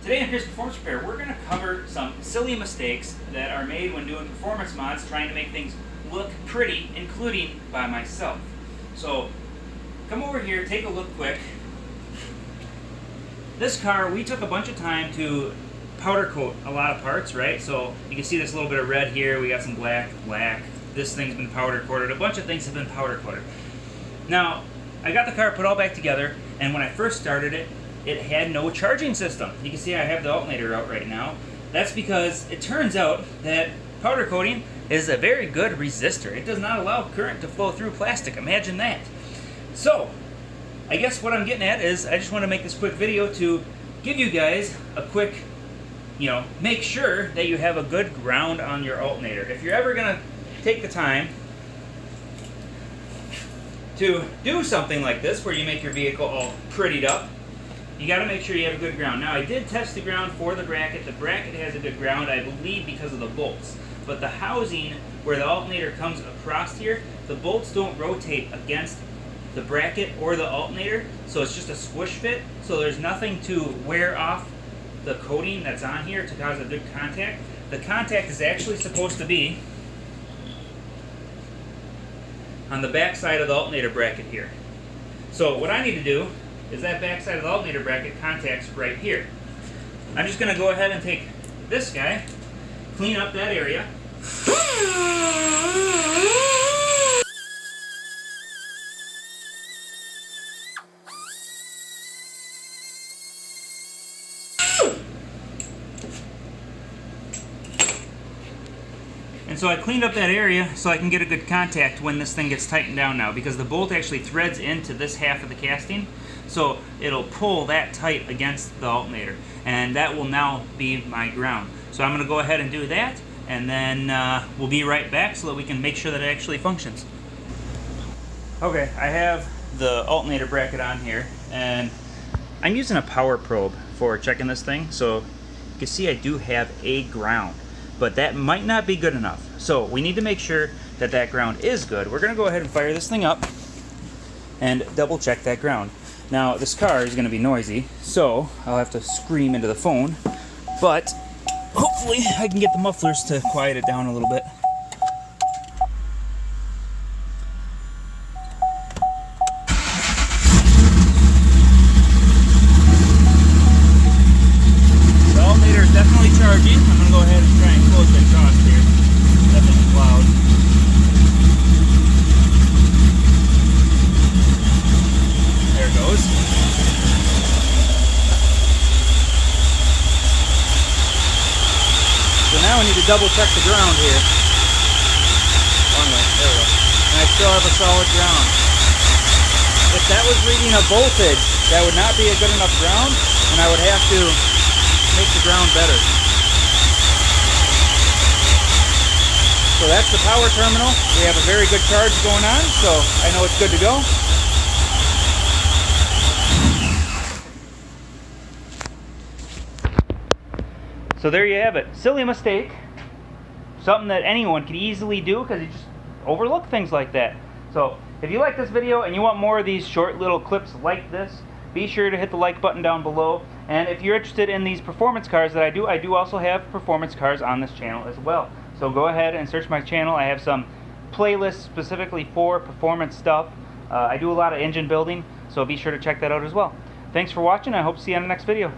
Today on Crazed Performance Repair, we're going to cover some silly mistakes that are made when doing performance mods, trying to make things look pretty, including by myself. So, come over here, take a look quick. This car, we took a bunch of time to powder coat a lot of parts, right? So, you can see this little bit of red here, we got some black. This thing's been powder coated, a bunch of things have been powder coated. Now, I got the car put all back together, and when I first started it, it had no charging system. You can see I have the alternator out right now. That's because it turns out that powder coating is a very good resistor. It does not allow current to flow through plastic. Imagine that. So, I guess what I'm getting at is I just want to make this quick video to give you guys a quick, make sure that you have a good ground on your alternator. If you're ever going to take the time to do something like this where you make your vehicle all prettied up, you got to make sure you have a good ground. Now, I did test the ground for the bracket. The bracket has a good ground, I believe, because of the bolts. But the housing where the alternator comes across here, the bolts don't rotate against the bracket or the alternator, so it's just a swoosh fit. So there's nothing to wear off the coating that's on here to cause a good contact. The contact is actually supposed to be on the back side of the alternator bracket here. So what I need to do is that back side of the alternator bracket contacts right here. I'm just going to go ahead and take this guy, clean up that area. And so I cleaned up that area so I can get a good contact when this thing gets tightened down now, because the bolt actually threads into this half of the casting. So it'll pull that tight against the alternator, and that will now be my ground. So I'm going to go ahead and do that, and then we'll be right back so that we can make sure that it actually functions. Okay, I have the alternator bracket on here, and I'm using a power probe for checking this thing. So you can see I do have a ground, but that might not be good enough. So we need to make sure that that ground is good. We're going to go ahead and fire this thing up and double check that ground. Now, this car is going to be noisy, so I'll have to scream into the phone, but hopefully I can get the mufflers to quiet it down a little bit. The alternator is definitely charging. I'm going to go ahead and try and close the exhaust here. That thing's loud. There it goes. So now we need to double check the ground here. One way, there we go. And I still have a solid ground. If that was reading a voltage, that would not be a good enough ground, and I would have to make the ground better. So that's the power terminal. We have a very good charge going on, so I know it's good to go. So there you have it. Silly mistake. Something that anyone could easily do because you just overlook things like that. So if you like this video and you want more of these short little clips like this, be sure to hit the like button down below. And if you're interested in these performance cars that I do also have performance cars on this channel as well. So go ahead and search my channel. I have some playlists specifically for performance stuff. I do a lot of engine building, so be sure to check that out as well. Thanks for watching. I hope to see you on the next video.